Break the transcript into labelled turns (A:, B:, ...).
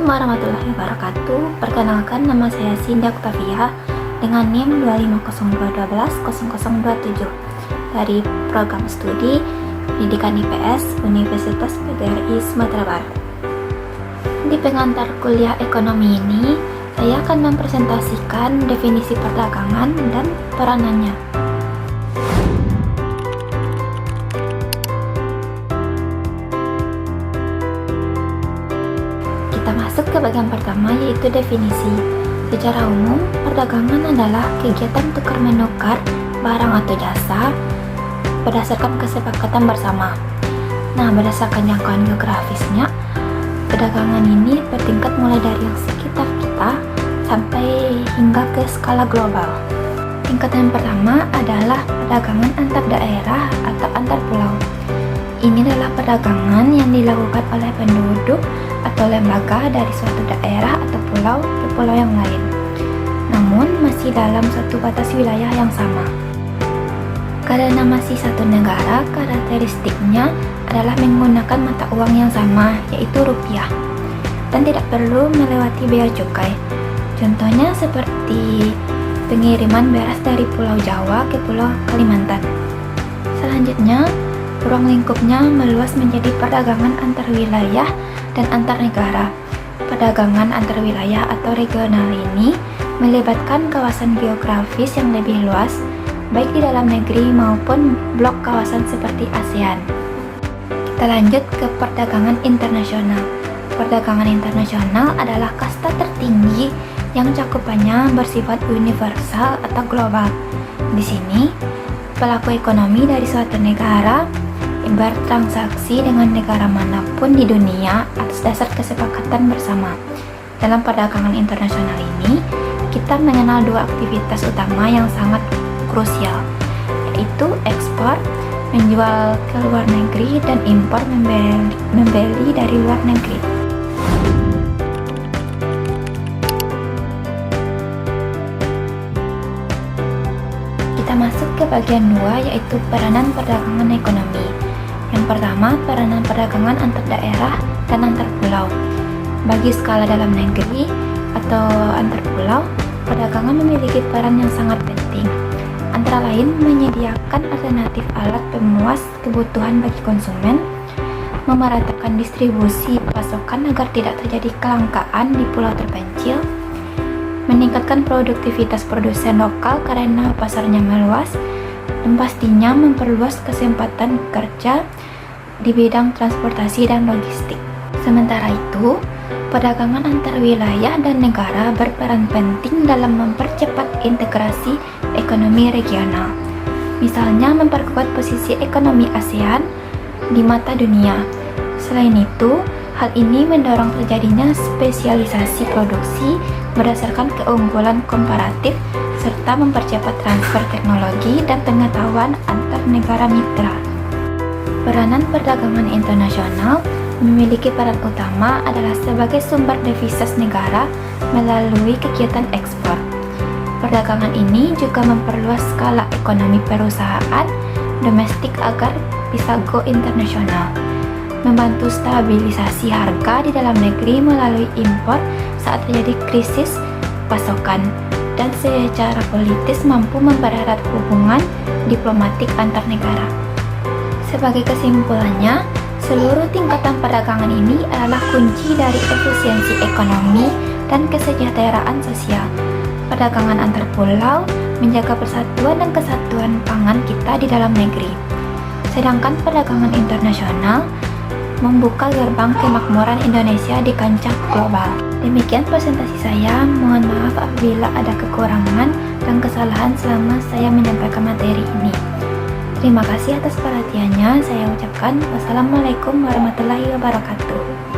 A: warahmatullahi wabarakatuh. Perkenalkan, nama saya Sinda Octavia dengan NIM 25021200027 dari program studi Pendidikan IPS Universitas PGRI Sumatera Barat. Di pengantar kuliah ekonomi ini, saya akan mempresentasikan definisi perdagangan dan peranannya. Kita masuk ke bagian pertama, yaitu definisi. Secara umum, perdagangan adalah kegiatan tukar-menukar barang atau jasa berdasarkan kesepakatan bersama. Nah, berdasarkan jangkauan geografisnya, perdagangan ini bertingkat mulai dari yang sekitar kita sampai hingga ke skala global. Tingkatan pertama adalah perdagangan antar daerah atau antar pulau. Ini adalah perdagangan yang dilakukan oleh penduduk atau lembaga dari suatu daerah atau pulau ke pulau yang lain, namun masih dalam satu batas wilayah yang sama. Karena masih satu negara, karakteristiknya adalah menggunakan mata uang yang sama, yaitu rupiah, dan tidak perlu melewati bea cukai. Contohnya seperti pengiriman beras dari Pulau Jawa ke Pulau Kalimantan. Selanjutnya, ruang lingkupnya meluas menjadi perdagangan antar wilayah dan antar negara. Perdagangan antar wilayah atau regional ini melibatkan kawasan geografis yang lebih luas, baik di dalam negeri maupun blok kawasan seperti ASEAN. Kita lanjut ke perdagangan internasional. Perdagangan internasional adalah kasta tertinggi yang cakupannya bersifat universal atau global. Di sini, pelaku ekonomi dari suatu negara bertransaksi dengan negara manapun di dunia atas dasar kesepakatan bersama. Dalam perdagangan internasional ini, kita mengenal dua aktivitas utama yang sangat krusial, yaitu ekspor, menjual ke luar negeri, dan impor, membeli dari luar negeri. Kita masuk ke bagian 2, yaitu peranan perdagangan ekonomi. Yang pertama, peranan perdagangan antar daerah dan antar pulau. Bagi skala dalam negeri atau antar pulau, perdagangan memiliki peran yang sangat penting. Antara lain, menyediakan alternatif alat pemuas kebutuhan bagi konsumen, memeratakan distribusi pasokan agar tidak terjadi kelangkaan di pulau terpencil, meningkatkan produktivitas produsen lokal karena pasarnya meluas, dan pastinya memperluas kesempatan kerja di bidang transportasi dan logistik. Sementara itu, perdagangan antar wilayah dan negara berperan penting dalam mempercepat integrasi ekonomi regional. Misalnya, memperkuat posisi ekonomi ASEAN di mata dunia. Selain itu, hal ini mendorong terjadinya spesialisasi produksi berdasarkan keunggulan komparatif serta mempercepat transfer teknologi dan pengetahuan antar negara mitra. Peranan perdagangan internasional memiliki peran utama adalah sebagai sumber devisa negara melalui kegiatan ekspor. Perdagangan ini juga memperluas skala ekonomi perusahaan domestik agar bisa go internasional, membantu stabilisasi harga di dalam negeri melalui impor saat terjadi krisis pasokan, dan secara politis mampu mempererat hubungan diplomatik antar negara. Sebagai kesimpulannya, seluruh tingkatan perdagangan ini adalah kunci dari efisiensi ekonomi dan kesejahteraan sosial. Perdagangan antar pulau menjaga persatuan dan kesatuan pangan kita di dalam negeri. Sedangkan perdagangan internasional membuka gerbang kemakmuran Indonesia di kancah global. Demikian presentasi saya. Mohon maaf apabila ada kekurangan dan kesalahan selama saya menyampaikan materi ini. Terima kasih atas perhatiannya. Saya ucapkan wassalamualaikum warahmatullahi wabarakatuh.